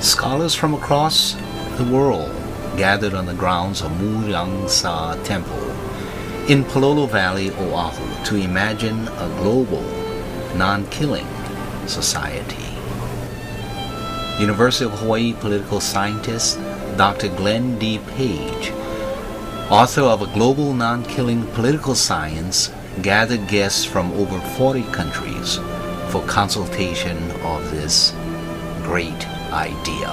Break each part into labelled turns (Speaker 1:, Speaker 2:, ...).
Speaker 1: Scholars from across the world gathered on the grounds of Ryangso Temple in Pololo Valley, Oahu, to imagine a global, non-killing society. University of Hawaii political scientist Dr. Glenn D. Page, author of A Global Non-Killing Political Science, gathered guests from over 40 countries for consultation of this great idea.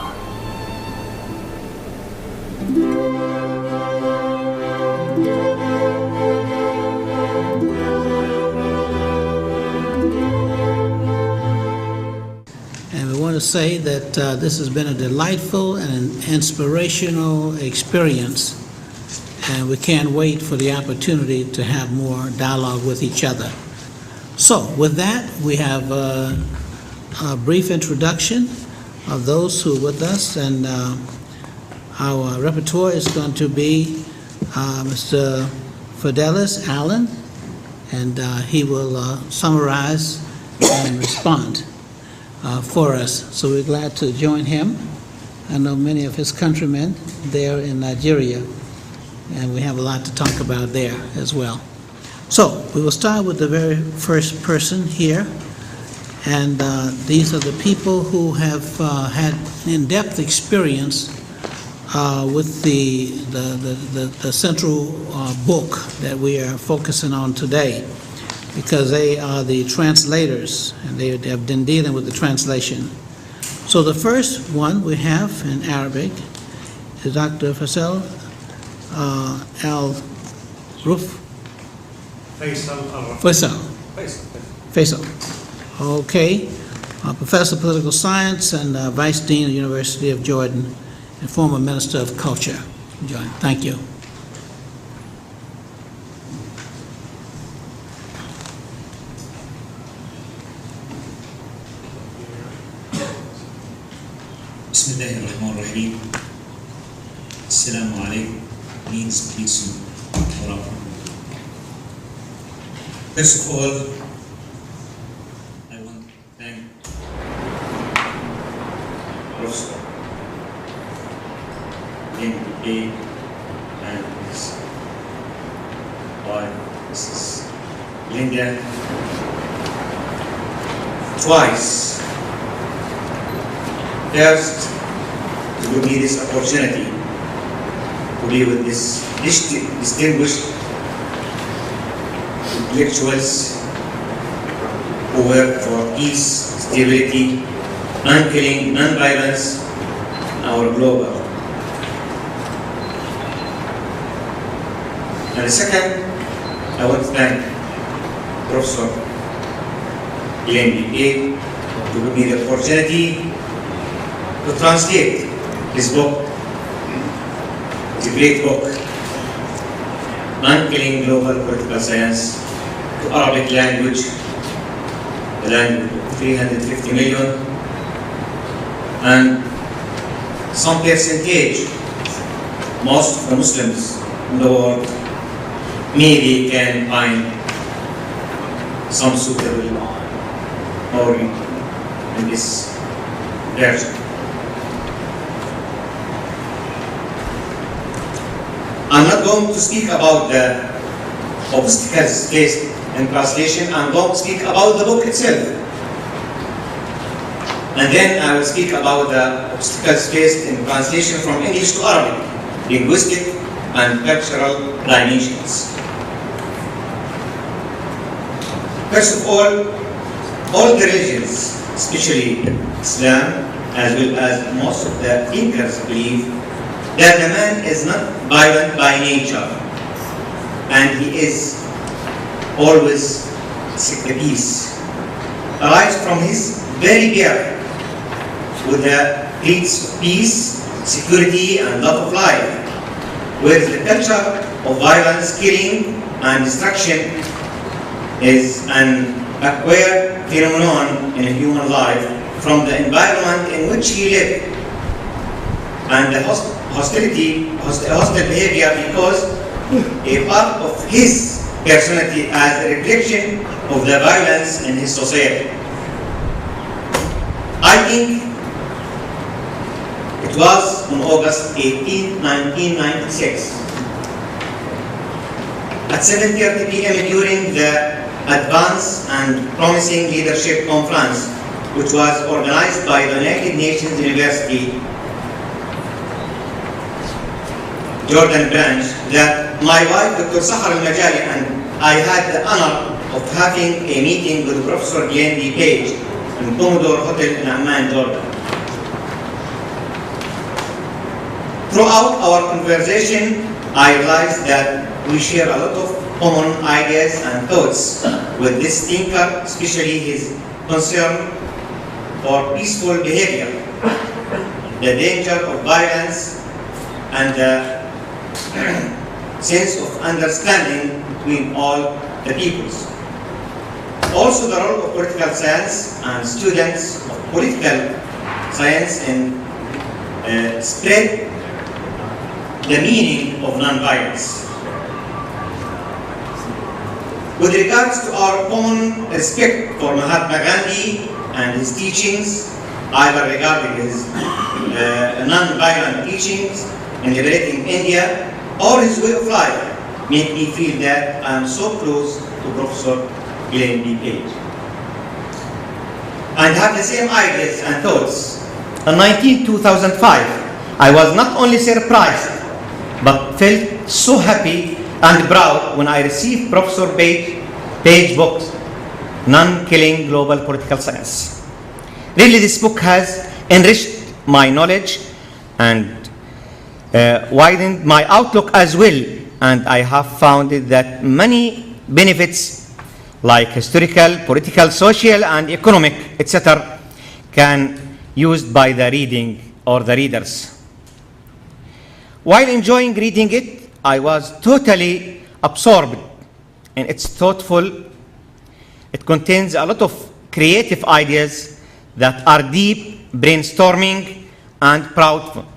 Speaker 2: And we want to say that this has been a delightful and an inspirational experience, and we can't wait for the opportunity to have more dialogue with each other. So with that, we have a brief introduction of those who are with us, and our repertoire is going to be Mr. Fidelis Allen, and he will summarize and respond for us. So we're glad to join him. I know many of his countrymen there in Nigeria, and we have a lot to talk about there as well. So we will start with the very first person here, and these are the people who have had in-depth experience with the central book that we are focusing on today, because they are the translators, and they have been dealing with the translation. So the first one we have in Arabic is Dr. Faisal Al-Rfouh. Faisal. Okay. Professor of Political Science and Vice Dean of the University of Jordan and former Minister of Culture. John, thank you.
Speaker 3: Bismillahirrahmanirrahim. Assalamu alaikum means peace and love. First of all, I want to thank Prof. and his wife, Mrs. Linda, twice. First, to give me this opportunity to be with this distinguished intellectuals who work for peace, stability, non-killing, non-violence, our global. And the second, I want to thank Professor Glenn to give me the opportunity to translate this book. It's a great book, Non-Killing Global Political Science, to Arabic language, the language of 350 million, and some percentage, most of the Muslims in the world maybe can find some suitable or in this version. I'm not going to speak about the obstacles faced in translation. I'm going to speak about the book itself. And then I will speak about the obstacles faced in translation from English to Arabic, linguistic and cultural dimensions. First of all the religions, especially Islam, as well as most of the thinkers, believe that the man is not violent by nature, and he is always seek the peace, arise from his very birth with the needs of peace, security, and love of life, whereas the culture of violence, killing, and destruction is an acquired phenomenon in human life from the environment in which he lived, and the hostile behavior because a part of his personality as a reflection of the violence in his society. I think It was on August 18, 1996. At 7:30 p.m. during the Advanced and Promising Leadership Conference, which was organized by the United Nations University Jordan branch, that my wife, Dr. Sahar Al-Majali, and I had the honor of having a meeting with Professor Glenn D. Page in Commodore Hotel in Amman, Jordan. Throughout our conversation, I realized that we share a lot of common ideas and thoughts with this thinker, especially his concern for peaceful behavior, the danger of violence, and the sense of understanding between all the peoples. Also, the role of political science and students of political science in spread the meaning of nonviolence. With regards to our common respect for Mahatma Gandhi and his teachings, either regarding his non-violent teachings in liberating India or his way of life, made me feel that I am so close to Professor Glenn D. Page and have the same ideas and thoughts. In 2005, I was not only surprised but felt so happy and proud when I received Professor Page's book, Nonkilling Global Political Science. Really, this book has enriched my knowledge and widened my outlook as well, and I have found that many benefits like historical, political, social, and economic, etc., can used by the reading or the readers. While enjoying reading it, I was totally absorbed in its thoughtful. It contains a lot of creative ideas that are deep brainstorming and proud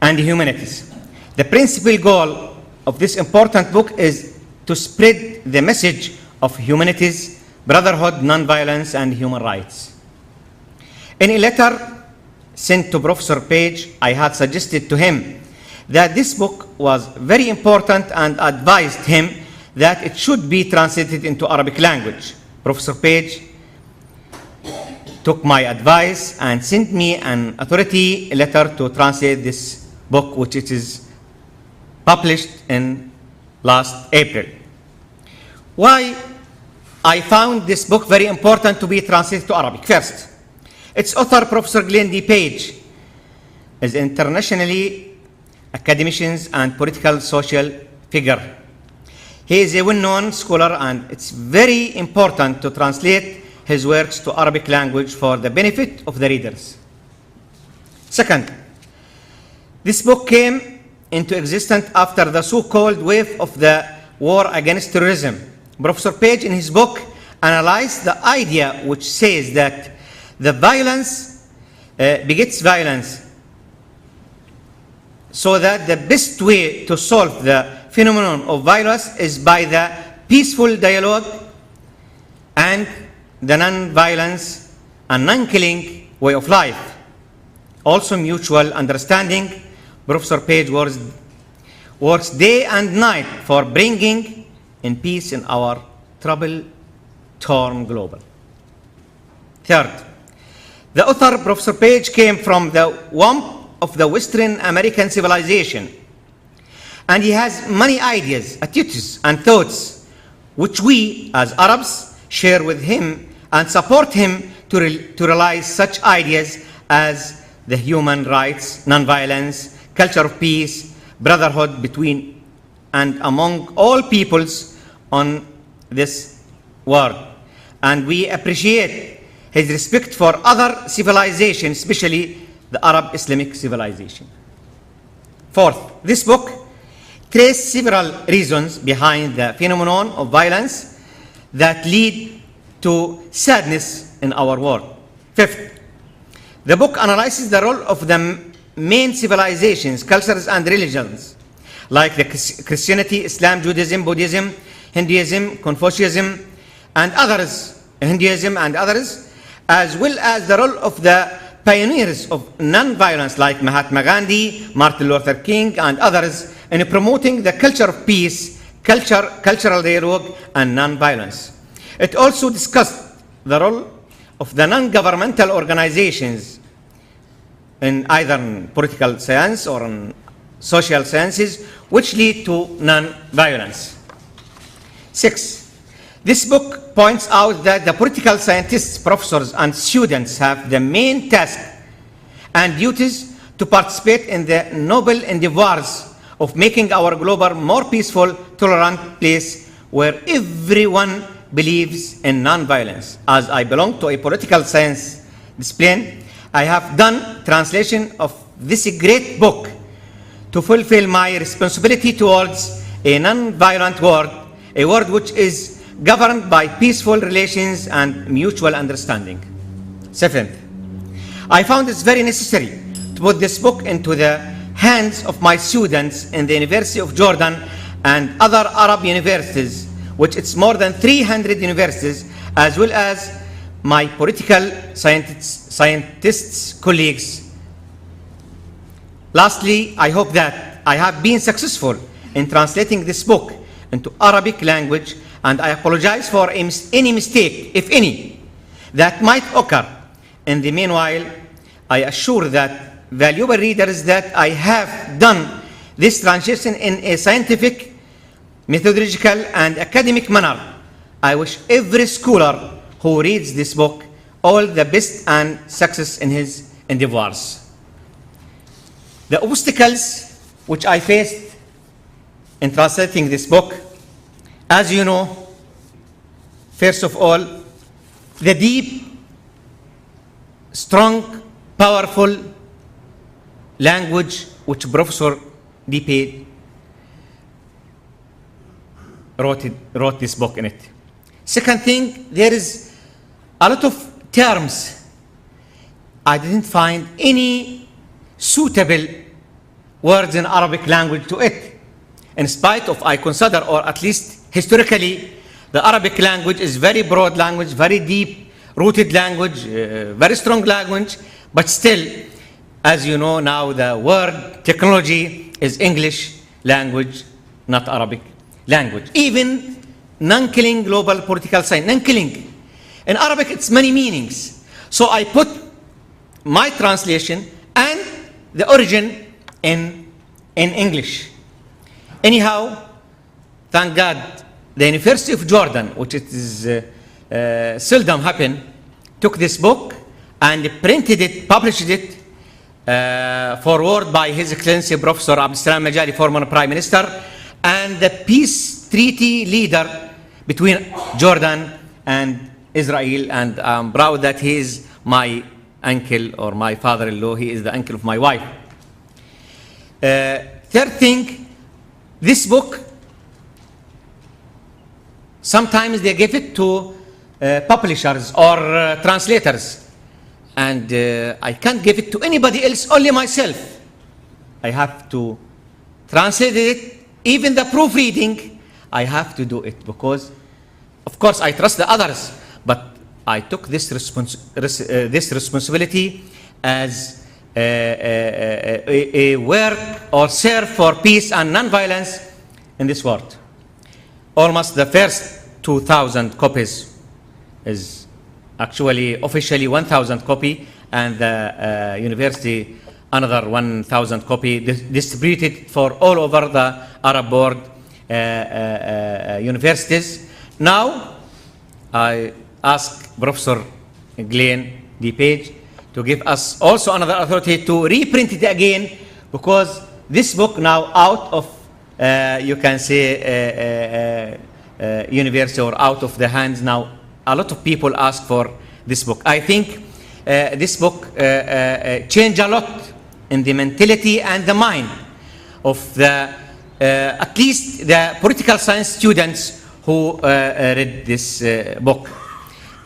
Speaker 3: and humanities. The principal goal of this important book is to spread the message of humanities, brotherhood, nonviolence, and human rights. In a letter sent to Professor Page, I had suggested to him that this book was very important and advised him that it should be translated into Arabic language. Professor Page took my advice and sent me an authority letter to translate this book, which it is published in last April. Why I found this book very important to be translated to Arabic? First, its author, Professor Glenn D. Page, is internationally academician and political social figure. He is a well-known scholar, and it's very important to translate his works to Arabic language for the benefit of the readers. Second, this book came into existence after the so-called wave of the war against terrorism. Professor Page, in his book, analyzed the idea which says that the violence begets violence, so that the best way to solve the phenomenon of violence is by the peaceful dialogue and the non-violence and non-killing way of life. Also, mutual understanding. Professor Page works day and night for bringing in peace in our trouble-torn global. Third, the author, Professor Page, came from the womb of the Western American civilization, and he has many ideas, attitudes, and thoughts which we as Arabs share with him and support him to realize such ideas as the human rights, nonviolence, culture of peace, brotherhood between and among all peoples on this world. And we appreciate his respect for other civilizations, especially the Arab Islamic civilization. Fourth, this book traces several reasons behind the phenomenon of violence that lead to sadness in our world. Fifth, the book analyzes the role of the main civilizations, cultures, and religions, like the Christianity, Islam, Judaism, Buddhism, Hinduism, Confucianism, and others, as well as the role of the
Speaker 4: pioneers of non-violence like Mahatma Gandhi, Martin Luther King, and others in promoting the culture of peace, cultural dialogue, and non-violence. It also discussed the role of the non-governmental organizations in either political science or in social sciences, which lead to non-violence. 6. This book points out that the political scientists, professors, and students have the main task and duties to participate in the noble endeavors of making our globe a more peaceful, tolerant place where everyone believes in non-violence. As I belong to a political science discipline, I have done translation of this great book to fulfill my responsibility towards a non-violent world, a world which is governed by peaceful relations and mutual understanding. 7th, I found it very necessary to put this book into the hands of my students in the University of Jordan and other Arab universities, which it's more than 300 universities, as well as my political scientists colleagues. Lastly, I hope that I have been successful in translating this book into Arabic language, and I apologize for any mistake, if any, that might occur. In the meanwhile, I assure that valuable readers that I have done this translation in a scientific, methodological, and academic manner. I wish every scholar who reads this book all the best and success in his endeavors. The obstacles which I faced in translating this book, as you know, first of all, the deep, strong, powerful language which Professor D. wrote this book in it. Second thing, there is a lot of terms. I didn't find any suitable words in Arabic language to it. In spite of, I consider, or at least historically, the Arabic language is very broad language, very deep rooted language, very strong language, but still, as you know now, the word technology is English language, not Arabic language. Even non-killing global political science, non-killing. In Arabic, it's many meanings. So I put my translation and the origin in English. Anyhow, thank God, the University of Jordan, which it is seldom happen, took this book and printed it, published it, forward by His Excellency Professor Abdul Salam Majali, former Prime Minister, and the peace treaty leader between Jordan and Israel, and I'm proud that he is my uncle or my father-in-law. He is the uncle of my wife. Third thing, this book, sometimes they give it to publishers or translators, and I can't give it to anybody else, only myself. I have to translate it. Even the proofreading, I have to do it because, of course, I trust the others, but I took this responsibility as a work or serve for peace and non-violence in this world. Almost the first 2,000 copies is actually officially 1,000 copy, and the university another 1,000 copy distributed for all over the Arab world universities. Now, I ask Professor Glenn D. Page to give us also another authority to reprint it again, because this book now out of, you can say, university or out of the hands now, a lot of people ask for this book. I think this book changed a lot in the mentality and the mind of the, at least the political science students who read this book.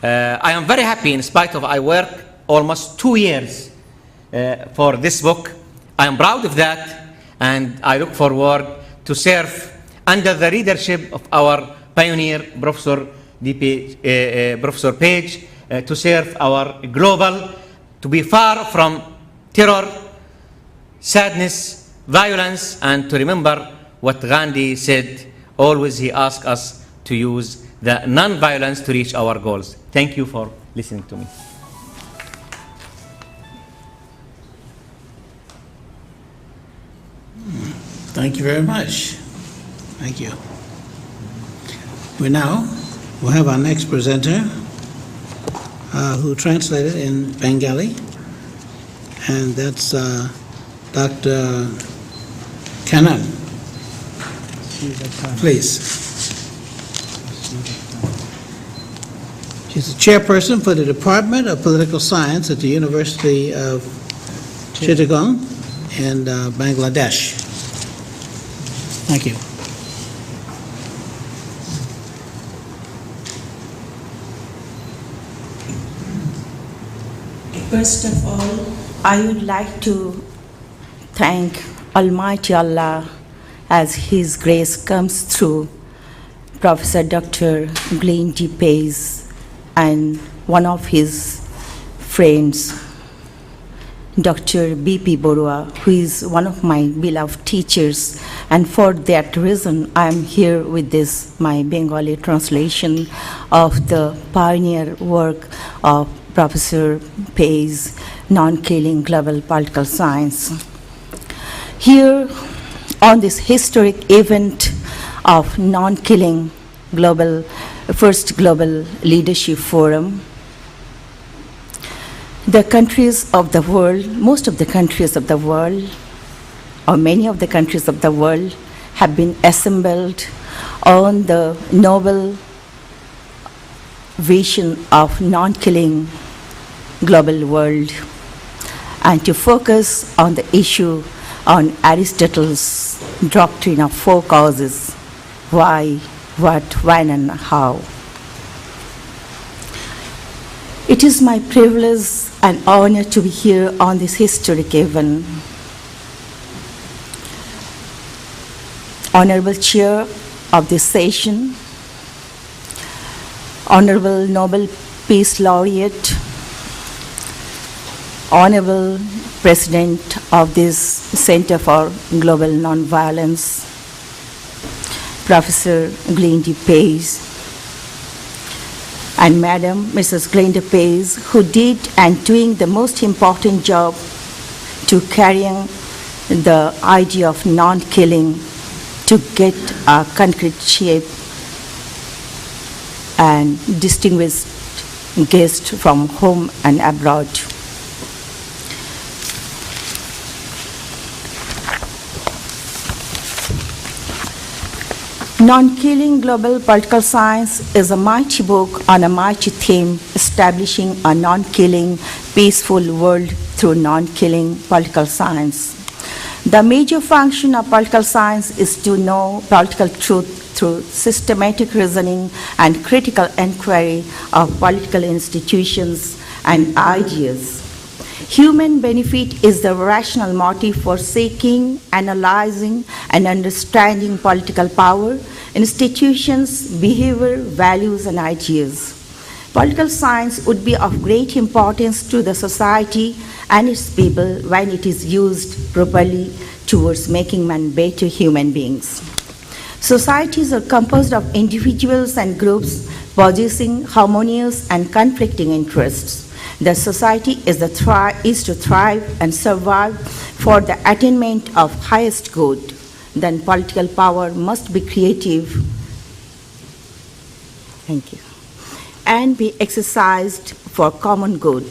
Speaker 4: I am very happy, in spite of I work almost 2 years for this book. I am proud of that, and I look forward to serve under the leadership of our pioneer, Professor Page, to serve our global to be far from terror, sadness, violence, and to remember what Gandhi said. Always he asked us to use the non-violence to reach our goals. Thank you for listening to me.
Speaker 2: Thank you very much. Thank you. We'll have our next presenter who translated in Bengali, and that's Dr. Khanam. Please. She's the chairperson for the Department of Political Science at the University of Chittagong in Bangladesh. Thank you.
Speaker 5: First of all, I would like to thank Almighty Allah as His grace comes through Professor Dr. Glenn D. Pace and one of his friends, Dr. B.P. Borua, who is one of my beloved teachers, and for that reason I am here with this, my Bengali translation of the pioneer work of Professor Pace, Non-Killing Global Political Science. Here on this historic event of Non-Killing Global, first Global Leadership Forum, the countries of the world, most of the countries of the world, or many of the countries of the world, have been assembled on the noble vision of non-killing global world, and to focus on the issue on Aristotle's doctrine of four causes: why, what, when, and how. It is my privilege and honor to be here on this historic event. Honorable Chair of this session, Honorable Nobel Peace Laureate, Honorable President of this Center for Global Nonviolence, Professor Glenn D. Pace, and Madam Mrs. Glenda Pace, who did and doing the most important job to carrying the idea of non-killing to get a concrete shape, and distinguished guests from home and abroad. Non-Killing Global Political Science is a mighty book on a mighty theme, establishing a non-killing, peaceful world through non-killing political science. The major function of political science is to know political truth through systematic reasoning and critical inquiry of political institutions and ideas. Human benefit is the rational motive for seeking, analyzing, and understanding political power, institutions, behavior, values, and ideas. Political science would be of great importance to the society and its people when it is used properly towards making men better human beings. Societies are composed of individuals and groups possessing harmonious and conflicting interests. The society is to thrive and survive for the attainment of highest good. Then political power must be creative, thank you, and be exercised for common good.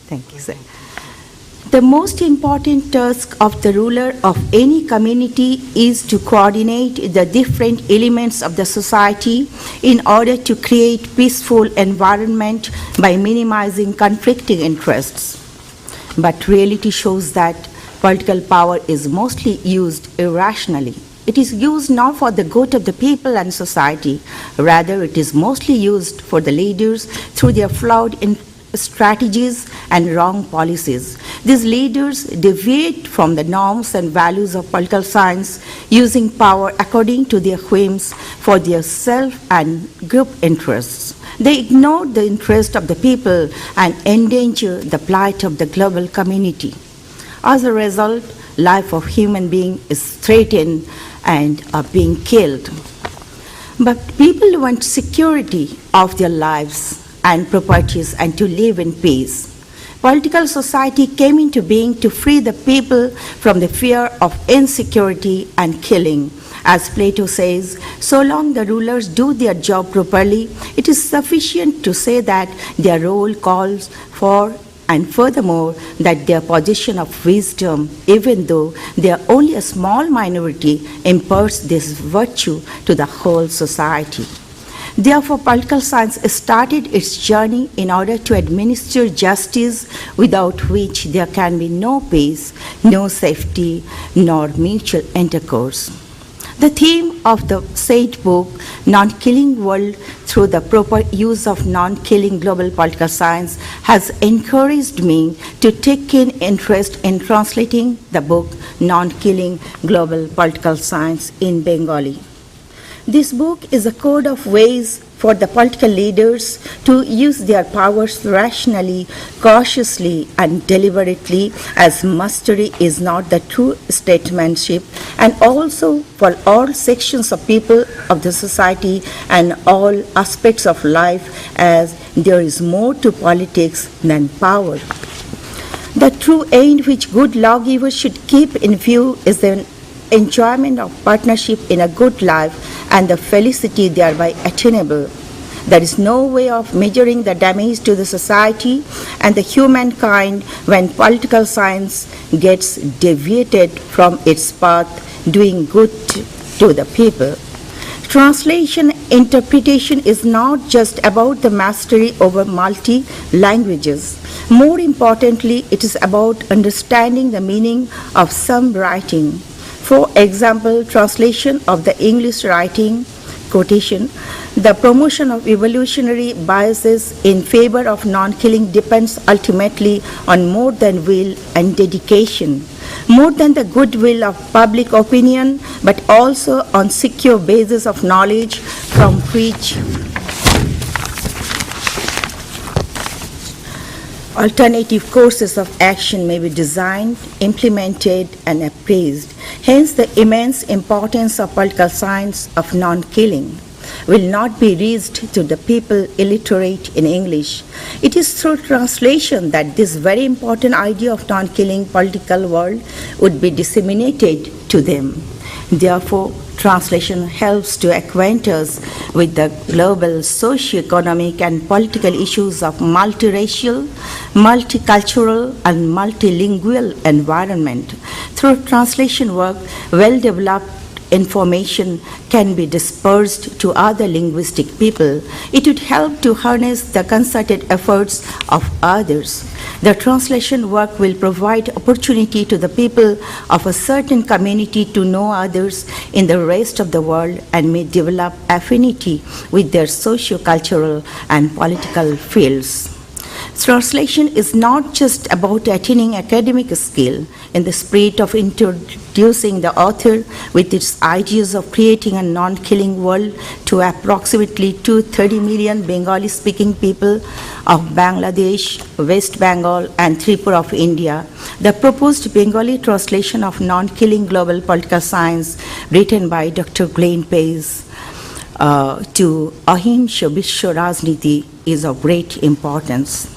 Speaker 5: Thank you, sir. The most important task of the ruler of any community is to coordinate the different elements of the society in order to create peaceful environment by minimizing conflicting interests. But reality shows that political power is mostly used irrationally. It is used not for the good of the people and society, rather it is mostly used for the leaders through their flawed strategies and wrong policies. These leaders deviate from the norms and values of political science, using power according to their whims for their self and group interests. They ignore the interest of the people and endanger the plight of the global community. As a result, life of human being is threatened and are being killed. But people want security of their lives and properties and to live in peace. Political society came into being to free the people from the fear of insecurity and killing. As Plato says, so long the rulers do their job properly, it is sufficient to say that their role calls for, and furthermore, that their possession of wisdom, even though they are only a small minority, imparts this virtue to the whole society. Therefore, political science started its journey in order to administer justice, without which there can be no peace, no safety, nor mutual intercourse. The theme of the said book, Non-Killing World Through the Proper Use of Non-Killing Global Political Science, has encouraged me to take keen interest in translating the book, Non-Killing Global Political Science, in Bengali. This book is a code of ways for the political leaders to use their powers rationally, cautiously, and deliberately, as mastery is not the true statesmanship, and also for all sections of people of the society and all aspects of life, as there is more to politics than power. The true aim which good lawgivers should keep in view is the enjoyment of partnership in a good life and the felicity thereby attainable. There is no way of measuring the damage to the society and the humankind when political science gets deviated from its path, doing good to the people. Translation interpretation is not just about the mastery over multi-languages. More importantly, it is about understanding the meaning of some writing. For example, translation of the English writing, quotation, the promotion of evolutionary biases in favor of non-killing depends ultimately on more than will and dedication, more than the goodwill of public opinion, but also on secure basis of knowledge from which alternative courses of action may be designed, implemented, and appraised. Hence, the immense importance of political science of non-killing will not be reached to the people illiterate in English. It is through translation that this very important idea of non-killing political world would be disseminated to them. Therefore, translation helps to acquaint us with the global socio-economic and political issues of multiracial, multicultural, and multilingual environment. Through translation work, well-developed information can be dispersed to other linguistic people. It would help to harness the concerted efforts of others. The translation work will provide opportunity to the people of a certain community to know others in the rest of the world and may develop affinity with their socio-cultural and political fields. Translation is not just about attaining academic skill. In the spirit of introducing the author with its ideas of creating a non-killing world to approximately 230 million Bengali-speaking people of Bangladesh, West Bengal, and Tripura of India, the proposed Bengali translation of Non-Killing Global Political Science, written by Dr. Glenn Page, to Ahimsa Vishwa Rajniti, is of great importance.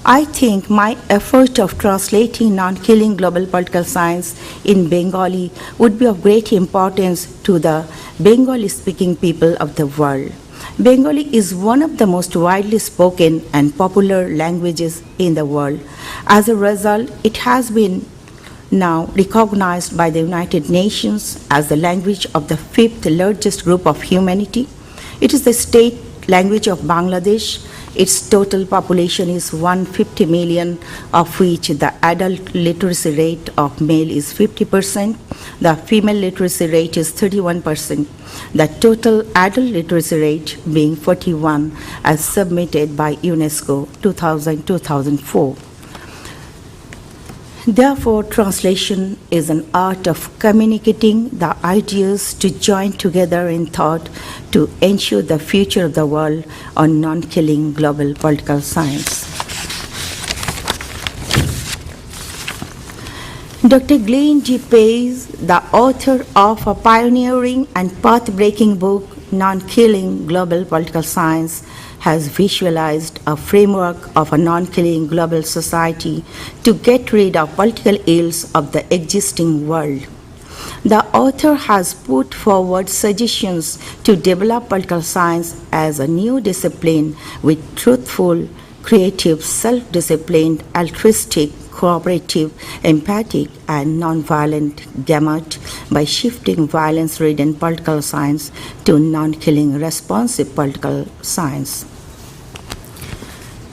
Speaker 5: I think my effort of translating non-killing global political science in Bengali would be of great importance to the Bengali-speaking people of the world. Bengali is one of the most widely spoken and popular languages in the world. As a result, it has been now recognized by the United Nations as the language of the fifth largest group of humanity. It is the state language of Bangladesh. Its total population is 150 million, of which the adult literacy rate of male is 50%, the female literacy rate is 31%, the total adult literacy rate being 41, as submitted by UNESCO 2000-2004. Therefore, translation is an art of communicating the ideas to join together in thought to ensure the future of the world on non-killing global political science. Dr. Glenn D. Pace, the author of a pioneering and path-breaking book, Non-Killing Global Political Science, has visualized a framework of a non-killing global society to get rid of political ills of the existing world. The author has put forward suggestions to develop political science as a new discipline with truthful, creative, self-disciplined, altruistic, cooperative, empathic, and non-violent gamut by shifting violence-ridden political science to non-killing responsive political science.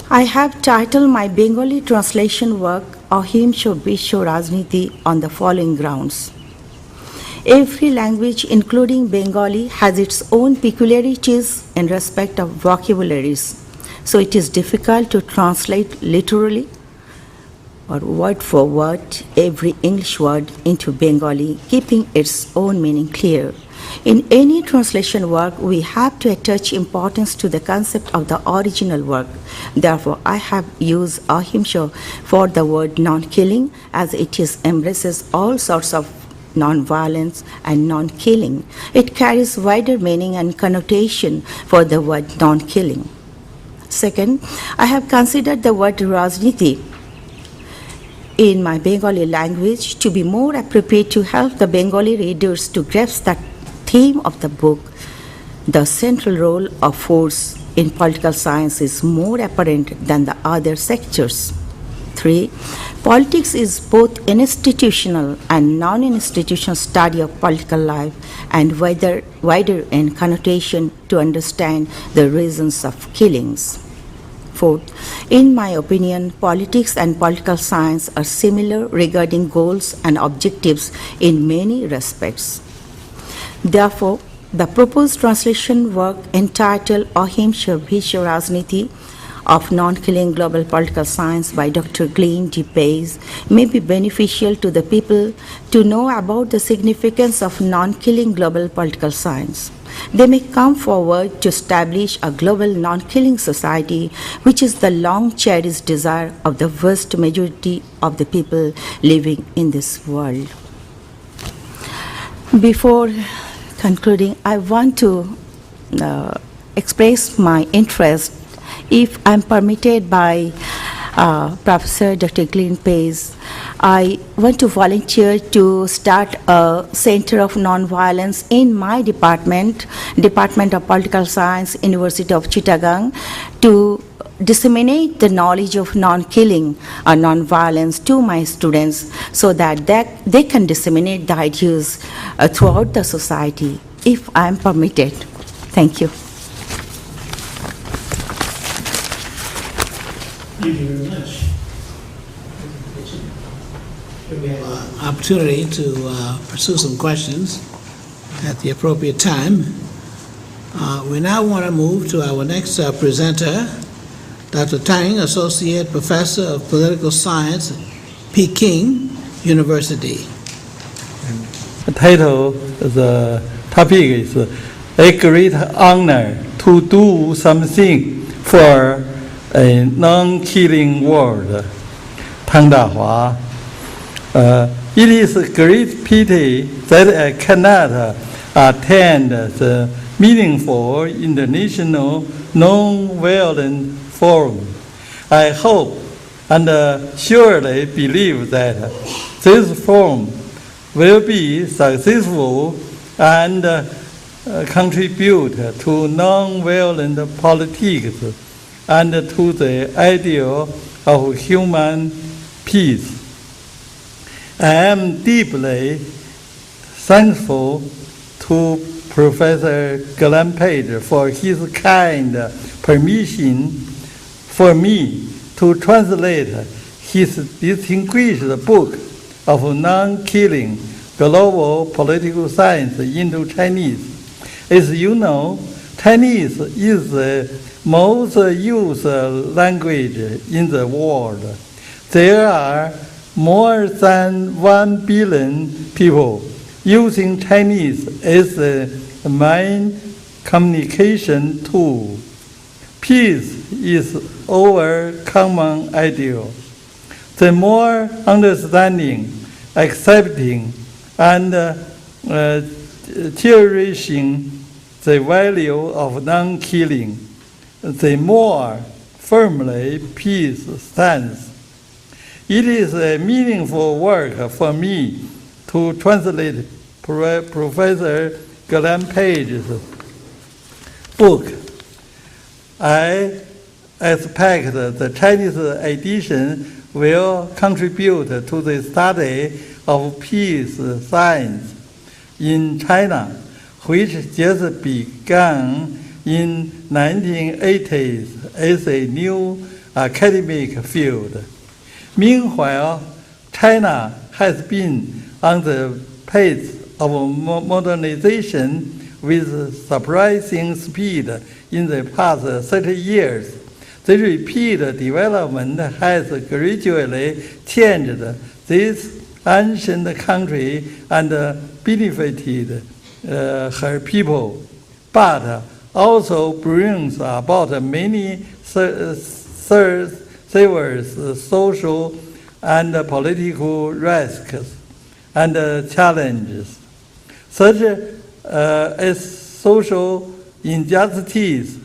Speaker 5: I have titled my Bengali translation work Ahimsa Bisho Rajniti on the following grounds. Every language, including Bengali, has its own peculiarities in respect of vocabularies, so it is difficult to translate literally or word for word every English word into Bengali, keeping its own meaning clear. In any translation work, we have to attach importance to the concept of the original work. Therefore, I have used ahimsa for the word non-killing, as it embraces all sorts of non-violence and non-killing. It carries wider meaning and connotation for the word non-killing. Second, I have considered the word Rajniti in my Bengali language to be more appropriate to help the Bengali readers to grasp the theme of the book. The central role of force in political science is more apparent than the other sectors. 3. Politics is both an institutional and non-institutional study of political life and wider in connotation to understand the reasons of killings. 4th, in my opinion, politics and political science are similar regarding goals and objectives in many respects. Therefore, the proposed translation work entitled Ahimsa Bisho Rajniti of Non-Killing Global Political Science by Dr. Glenn D. Pace may be beneficial to the people to know about the significance of non-killing global political science. They may come forward to establish a global non-killing society, which is the long-cherished desire of the vast majority of the people living in this world. Before concluding, I want to express my interest, if I'm permitted by Professor Dr. Glenn Pace. I want to volunteer to start a Center of Nonviolence in my Department of Political Science, University of Chittagong, to disseminate the knowledge of non-killing or non-violence to my students so that they can disseminate the ideas throughout the society, if I am permitted. Thank you.
Speaker 2: Thank you very much. We have an opportunity to pursue some questions at the appropriate time. We now want to move to our next presenter, Dr. Tang, Associate Professor of Political Science, Peking University.
Speaker 6: The title, the topic is A Great Honor to Do Something for a Non-Killing World. Tang Dahua. It is a great pity that I cannot attend the meaningful international non-violent forum. I hope and surely believe that this forum will be successful and contribute to non-violent politics and to the ideal of human peace. I am deeply thankful to Professor Glenn Pace for his kind permission for me to translate his distinguished book of non-killing global political science into Chinese. As you know, Chinese is the most used language in the world. There are more than 1 billion people using Chinese as the main communication tool. Peace is our common ideal. The more understanding, accepting, and cherishing the value of non-killing, the more firmly peace stands. It is a meaningful work for me to translate Professor Glenn Page's book. I expect the Chinese edition will contribute to the study of peace science in China, which just began in 1980s as a new academic field. Meanwhile, China has been on the pace of modernization with surprising speed in the past 30 years. The rapid development has gradually changed this ancient country and benefited her people, but also brings about many serious social and political risks and challenges, such as social injustice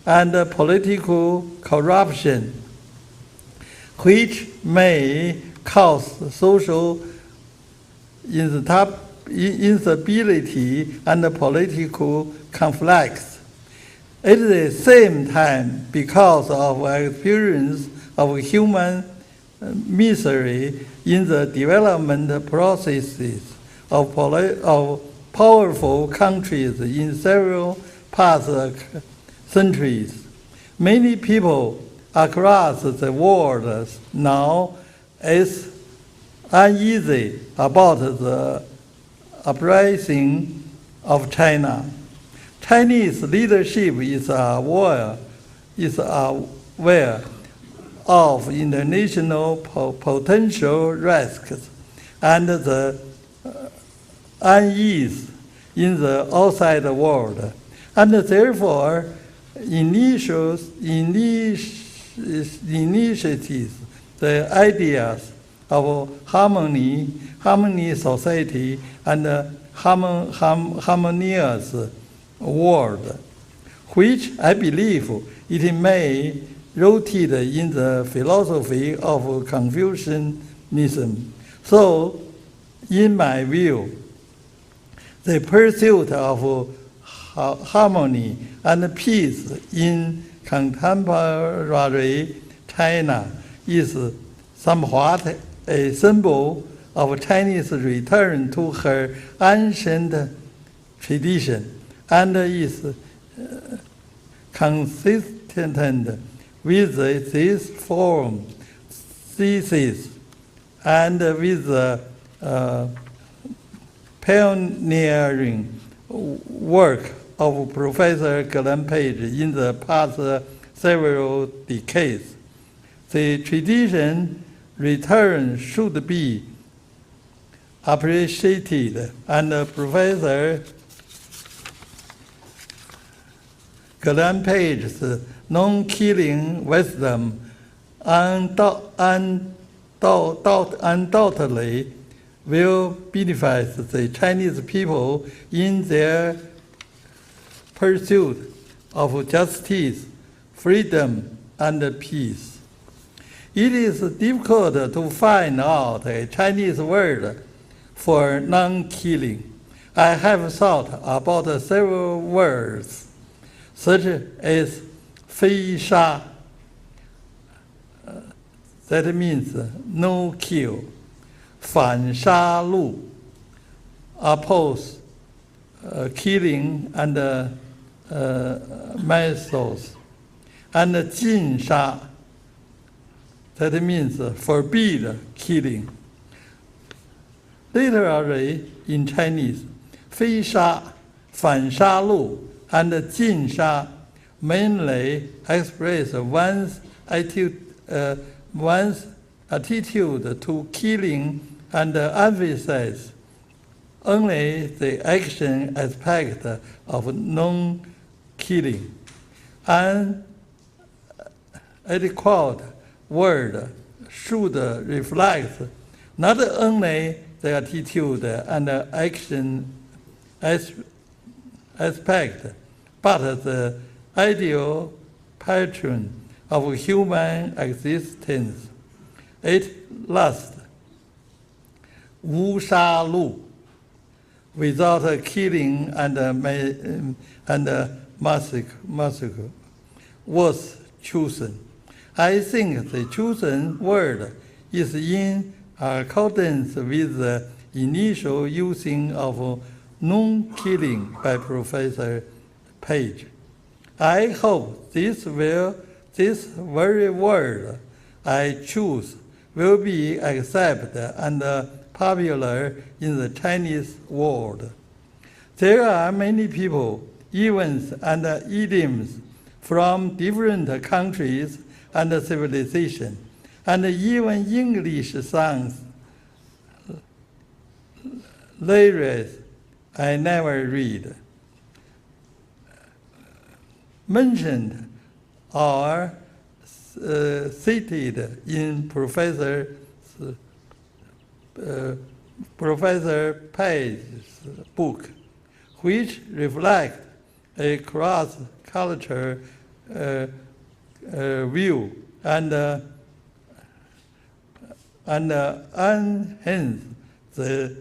Speaker 6: and political corruption, which may cause social instability and political conflicts. At the same time, because of experience of human misery in the development processes of powerful countries in several past centuries, many people across the world now is uneasy about the uprising of China. Chinese leadership is aware of international potential risks and the unease in the outside world, and therefore initiates the ideas of harmony society and harmonious world, which I believe it may rooted in the philosophy of Confucianism. So, in my view, the pursuit of harmony and peace in contemporary China is somewhat a symbol of Chinese return to her ancient tradition and is consistent with this forum thesis and with the pioneering work of Professor Glenn Page in the past several decades. The tradition return should be appreciated, and Professor Glenn Page's non-killing wisdom undoubtedly will benefit the Chinese people in their pursuit of justice, freedom, and peace. It is difficult to find out a Chinese word for non-killing. I have thought about several words, such as 非杀, that means no kill, 反杀戮, oppose killing and methods, and 禁杀, that means forbid killing. Literally in Chinese, 非杀, 反杀戮, and 禁杀 mainly express one's attitude to killing and emphasize only the action aspect of non-killing. An adequate word should reflect not only the attitude and action aspect, but the ideal pattern of human existence. It lasts. 无杀戮 without killing and massacre was chosen. I think the chosen word is in accordance with the initial using of non-killing by Professor Page. I hope this very word I choose will be accepted and popular in the Chinese world. There are many people, events, and idioms from different countries and civilizations, and even English songs, lyrics I never read, mentioned or cited in Professor Page's book, which reflect a cross-cultural view and enhance the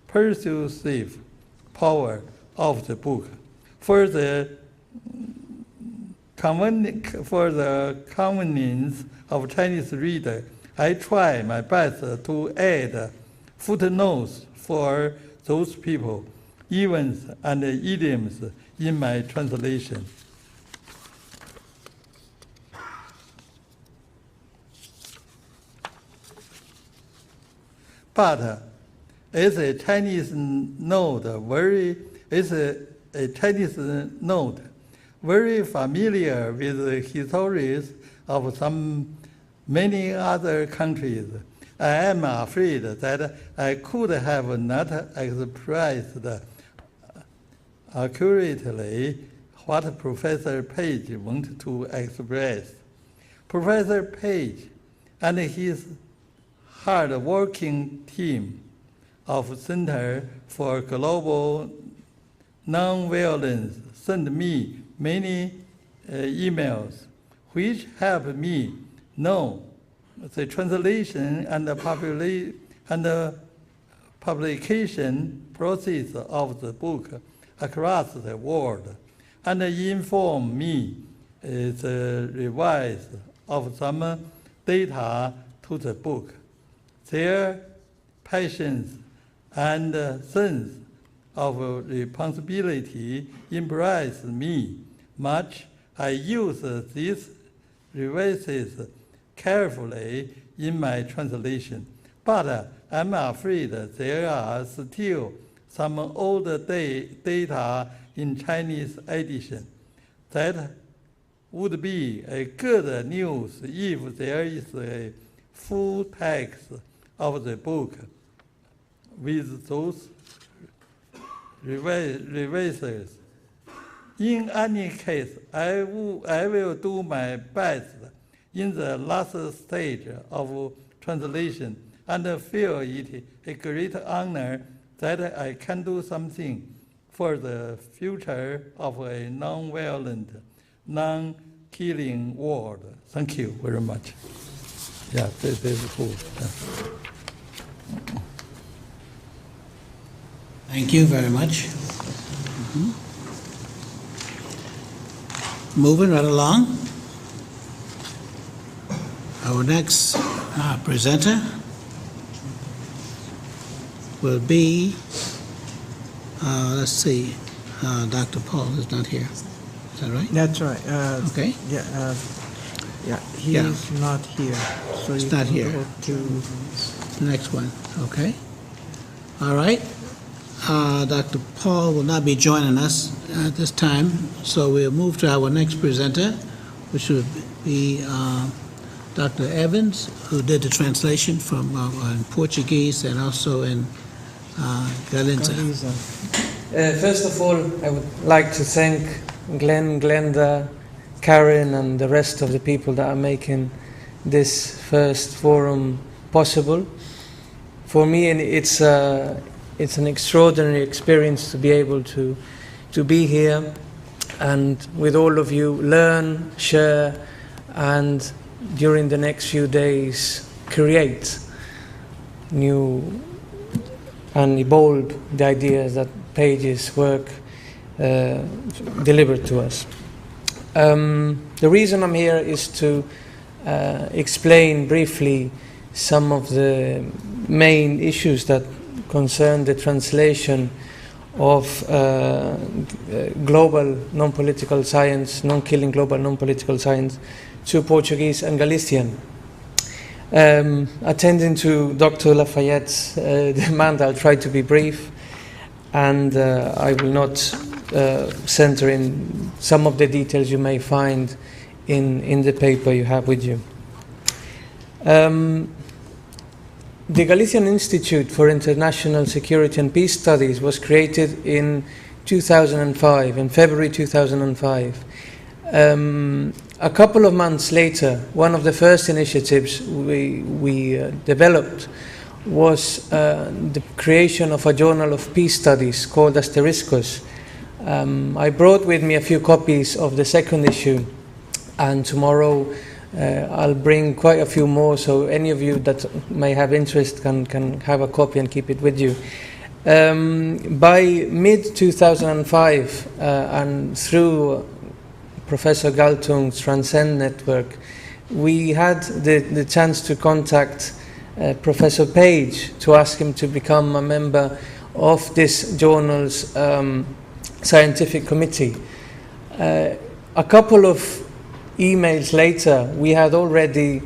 Speaker 6: persuasive power of the book. For the convenience of Chinese reader, I try my best to add footnotes for those people, events, and idioms in my translation. But it's a Chinese note, very familiar with the histories of many other countries. I am afraid that I could have not expressed accurately what Professor Page wanted to express. Professor Page and his hard-working team of Center for Global Nonviolence sent me many emails, which helped me know the translation and the publication process of the book across the world, and inform me the revise of some data to the book. Their patience and sense of responsibility impressed me much. I use these revises carefully in my translation, but I'm afraid there are still some old data in Chinese edition. That would be a good news if there is a full text of the book with those revises. In any case, I will do my best in the last stage of translation and feel it a great honor that I can do something for the future of a non-violent, non-killing world. Thank you very much. Yeah, this is cool.
Speaker 2: Thank you very much. Moving right along. Our next presenter will be, let's see, Dr. Paul is not here. Is that right?
Speaker 7: That's right.
Speaker 2: Okay.
Speaker 7: He's not here. So
Speaker 2: He's
Speaker 7: you
Speaker 2: not
Speaker 7: can
Speaker 2: here.
Speaker 7: go to
Speaker 2: The next one, okay. All right. Dr. Paul will not be joining us at this time, so we'll move to our next presenter, which will be Dr. Evans, who did the translation from in Portuguese and also in Galiza.
Speaker 8: First of all, I would like to thank Glenn, Glenda, Karen, and the rest of the people that are making this first forum possible. For me, it's an extraordinary experience to be able to be here and with all of you learn, share, and during the next few days create new and evolve the ideas that Page's work delivered to us. The reason I'm here is to explain briefly some of the main issues that concern the translation of global non-political science, non-killing global non-political science, to Portuguese and Galician. Attending to Dr. Lafayette's demand, I'll try to be brief, and I will not center in some of the details you may find in the paper you have with you. The Galician Institute for International Security and Peace Studies was created in 2005, in February 2005. A couple of months later, one of the first initiatives we developed was the creation of a journal of peace studies called Asteriscos. I brought with me a few copies of the second issue, and tomorrow I'll bring quite a few more, so any of you that may have interest can have a copy and keep it with you. By mid-2005, and through Professor Galtung's Transcend network, we had the chance to contact Professor Page to ask him to become a member of this journal's scientific committee. A couple of emails later, we had already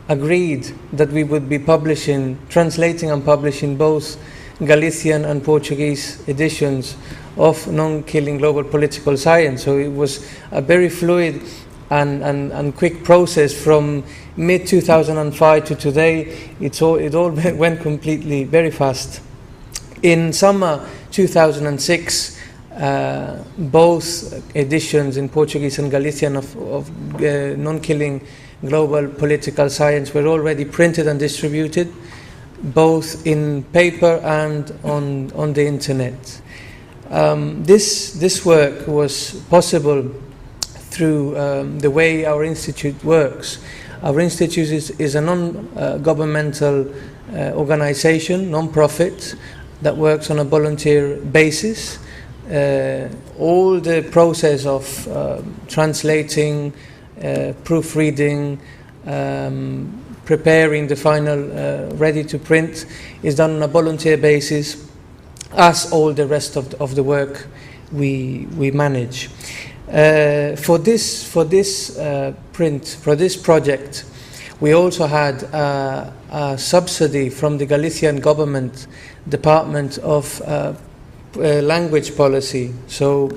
Speaker 8: agreed that we would be translating and publishing both Galician and Portuguese editions of Non-Killing Global Political Science. So it was a very fluid and quick process from mid-2005 to today. It all went completely very fast. In summer 2006, both editions in Portuguese and Galician of Non-Killing Global Political Science were already printed and distributed, both in paper and on the internet. This work was possible through the way our institute works. Our institute is a non-governmental organization, non-profit, that works on a volunteer basis. All the process of translating, proofreading, preparing the final ready to print is done on a volunteer basis, as all the rest of the work we manage. For this project, we also had a subsidy from the Galician government Department of Language Policy. So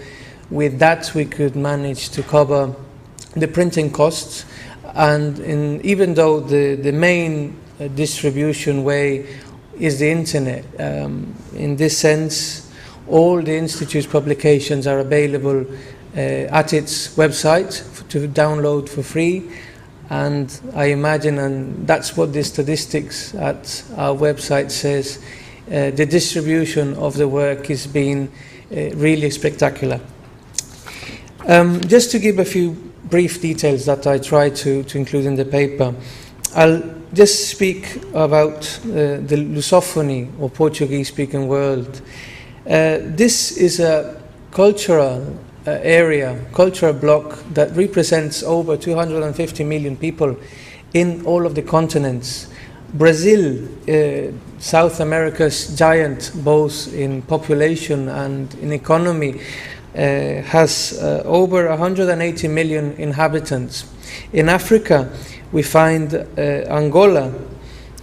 Speaker 8: with that we could manage to cover the printing costs, and even though the main distribution way is the internet, in this sense all the Institute's publications are available at its website to download for free. And I imagine, and that's what the statistics at our website says, the distribution of the work is being really spectacular. Just to give a few brief details that I try to include in the paper, I'll just speak about the Lusophony or Portuguese-speaking world. This is a cultural cultural bloc that represents over 250 million people in all of the continents. Brazil, South America's giant, both in population and in economy, has over 180 million inhabitants. In Africa, we find Angola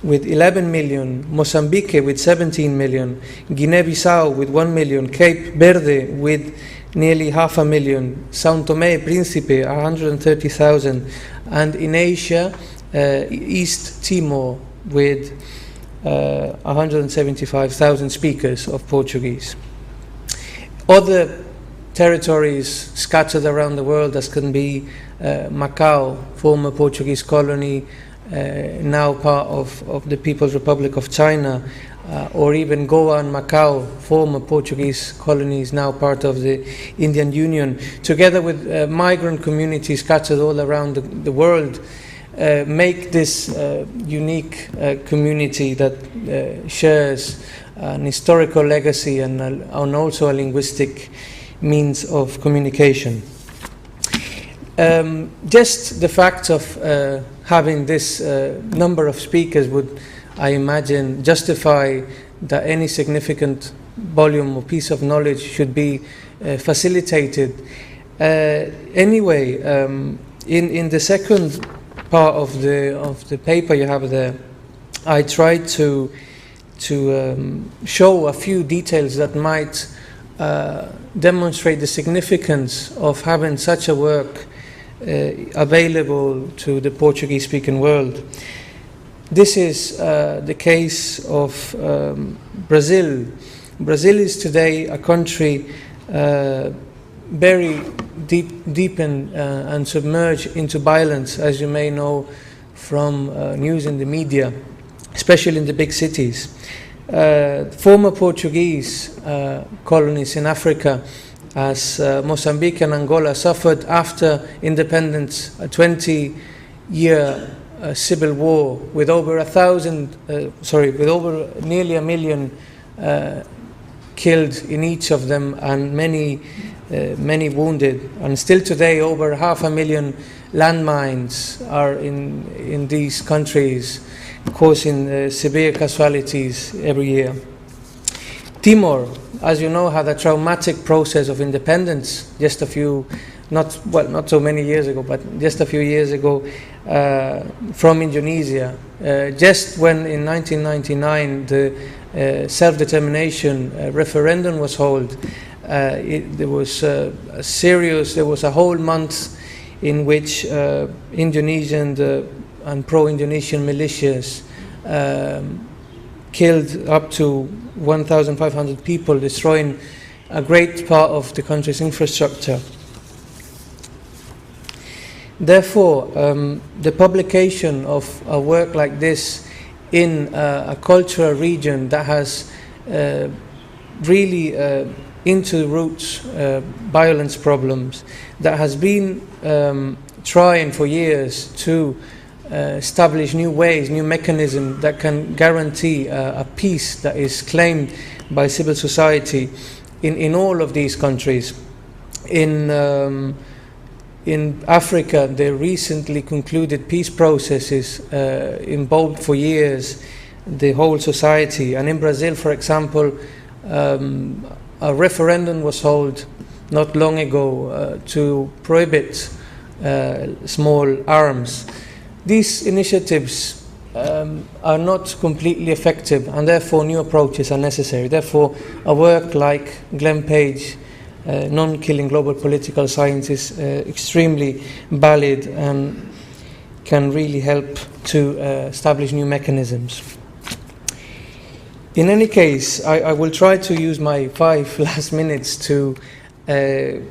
Speaker 8: with 11 million, Mozambique with 17 million, Guinea-Bissau with 1 million, Cape Verde with nearly 500,000, São Tomé e Príncipe 130,000, and in Asia, East Timor with 175,000 speakers of Portuguese. Other territories scattered around the world, as can be Macau, former Portuguese colony, now part of the People's Republic of China, or even Goa and Macau, former Portuguese colonies, now part of the Indian Union, together with migrant communities scattered all around the world, make this unique community that shares an historical legacy and also a linguistic means of communication. Just the fact of having this number of speakers would, I imagine, justify that any significant volume or piece of knowledge should be facilitated. Anyway, in the second part of the paper you have there, I tried to show a few details that might demonstrate the significance of having such a work available to the Portuguese-speaking world. This is the case of Brazil. Brazil is today a country very deep and submerged into violence, as you may know from news in the media, especially in the big cities. Former Portuguese colonies in Africa, as Mozambique and Angola, suffered after independence a 20-year civil war with over nearly 1 million killed in each of them, and many wounded. And still today, over 500,000 landmines are in these countries, causing severe casualties every year. Timor, as you know, had a traumatic process of independence just not so many years ago, but just a few years ago from Indonesia. Just when in 1999 the self-determination referendum was held, there was a whole month in which Indonesian and pro-Indonesian militias killed up to 1,500 people, destroying a great part of the country's infrastructure. Therefore, the publication of a work like this in a cultural region that has really into roots violence problems, that has been trying for years to establish new ways, new mechanisms that can guarantee a peace that is claimed by civil society in all of these countries. In Africa, the recently concluded peace processes involved for years the whole society. And in Brazil, for example, a referendum was held not long ago to prohibit small arms. These initiatives are not completely effective, and therefore new approaches are necessary. Therefore, a work like Glenn Page, Non-Killing Global Political Science, is extremely valid and can really help to establish new mechanisms. In any case, I will try to use my 5 last minutes to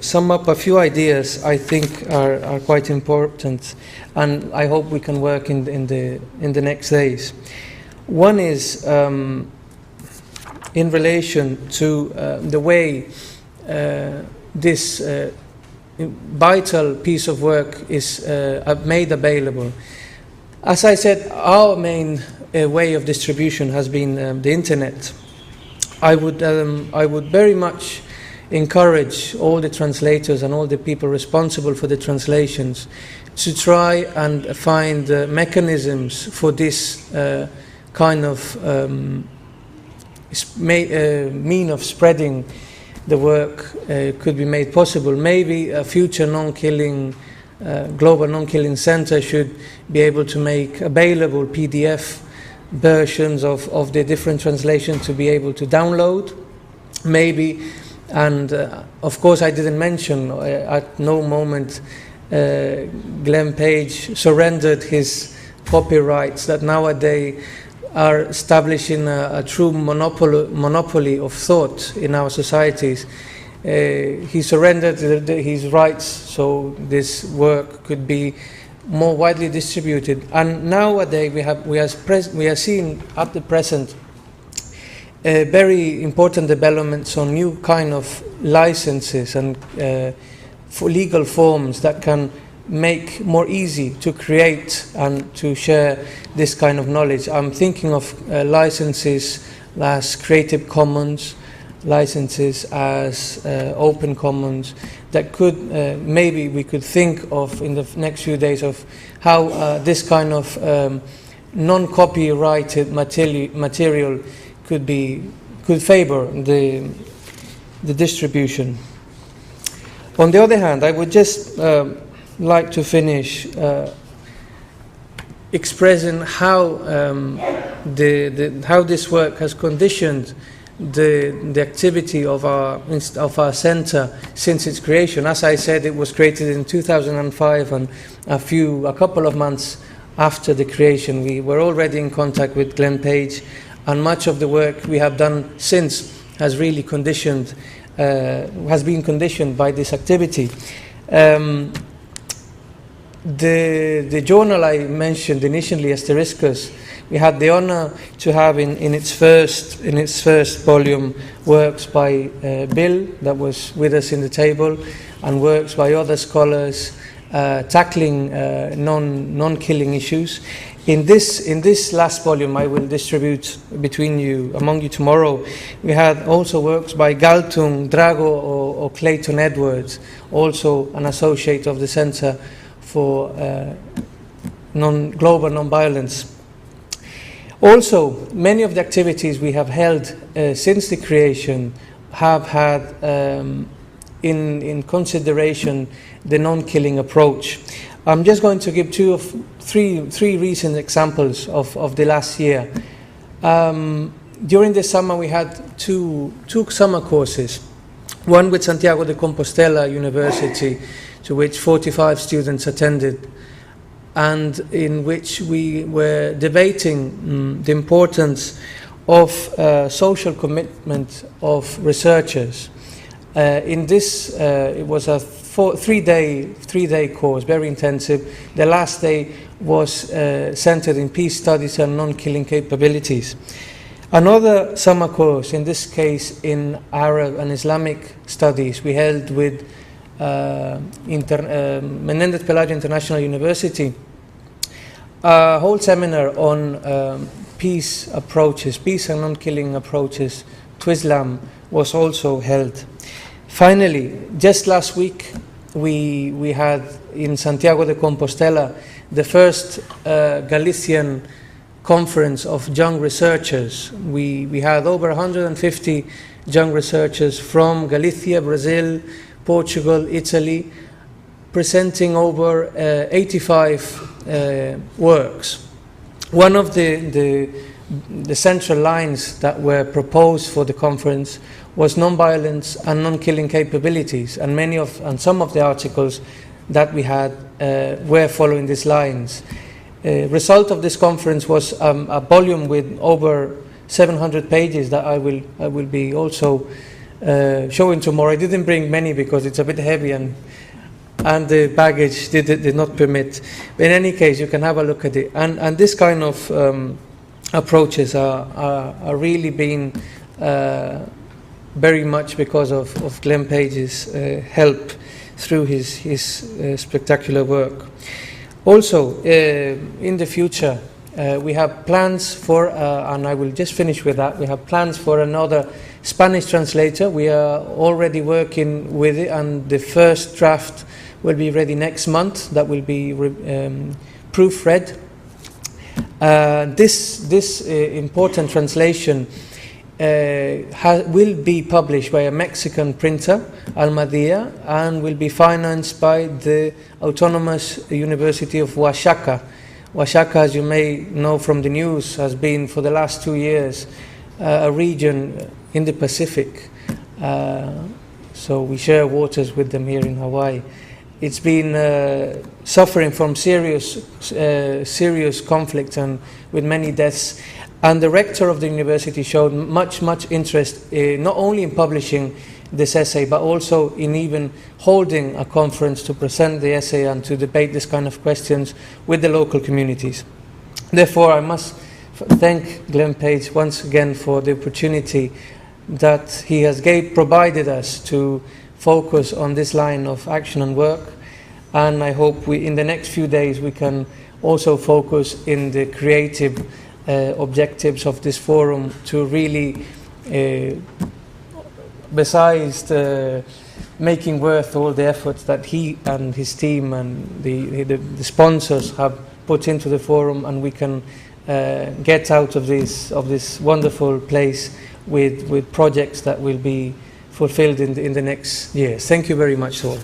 Speaker 8: sum up a few ideas I think are quite important, and I hope we can work in the next days. One is in relation to the way this vital piece of work is made available. As I said, our main way of distribution has been the internet. I would very much encourage all the translators and all the people responsible for the translations to try and find mechanisms for this kind of mean of spreading the work could be made possible. Maybe a future non-killing Global Nonkilling Center should be able to make available PDF versions of the different translations to be able to download. Maybe And of course, I didn't mention at no moment Glenn Page surrendered his copyrights that nowadays are establishing a true monopoly of thought in our societies. He surrendered his rights so this work could be more widely distributed. And nowadays we are seeing at the present very important developments on new kind of licenses and for legal forms that can make more easy to create and to share this kind of knowledge. I'm thinking of licenses as Creative Commons, licenses as Open Commons, that could maybe we could think of in the next few days of how this kind of non-copyrighted material could favor the distribution. On the other hand, I would just like to finish expressing how how this work has conditioned the activity of our center since its creation. As I said, it was created in 2005, and a couple of months after the creation, we were already in contact with Glenn Page, and much of the work we have done since has really has been conditioned by this activity. The journal I mentioned initially, Asteriscus, we had the honor to have in its first volume works by Bill, that was with us in the table, and works by other scholars tackling non-killing issues. In this last volume, I will distribute among you tomorrow. We had also works by Galtung, Drago, or Clayton Edwards, also an associate of the Center for Global Nonviolence. Also, many of the activities we have held since the creation have had in consideration the non-killing approach. I'm just going to give three recent examples of the last year. During the summer, we had two summer courses. One with Santiago de Compostela University, to which 45 students attended, and in which we were debating the importance of social commitment of researchers. In this, it was a three-day course, very intensive. The last day was centered in peace studies and non-killing capabilities. Another summer course, in this case in Arab and Islamic studies, we held with Menendez Pelayo International University, a whole seminar on peace and non-killing approaches to Islam was also held. Finally, just last week, we had in Santiago de Compostela the first Galician conference of young researchers. We had over 150 young researchers from Galicia, Brazil, Portugal, Italy, presenting over 85 works. One of the central lines that were proposed for the conference was non-violence and non-killing capabilities, and some of the articles that we had were following these lines. Result of this conference was a volume with over 700 pages that I will be also showing tomorrow. I didn't bring many because it's a bit heavy and the baggage did not permit. But in any case, you can have a look at it. And this kind of approaches are really being very much because of Glenn Page's help through his spectacular work. Also, in the future, we have plans for, and I will just finish with that, we have plans for another Spanish translator. We are already working with it, and the first draft will be ready next month. That will be proofread. This important translation will be published by a Mexican printer, Almadía, and will be financed by the Autonomous University of Oaxaca. Oaxaca, as you may know from the news, has been for the last 2 years a region in the Pacific So we share waters with them here in Hawaii. It's been suffering from serious conflict and with many deaths. And the rector of the university showed much interest not only in publishing this essay, but also in even holding a conference to present the essay and to debate this kind of questions with the local communities. Therefore, I must thank Glenn Page once again for the opportunity that he has provided us to focus on this line of action and work. And I hope in the next few days we can also focus in the creative objectives of this forum to really, besides making worth all the efforts that he and his team and the sponsors have put into the forum, and we can get out of this wonderful place with projects that will be fulfilled in the next years. Thank you very much, all.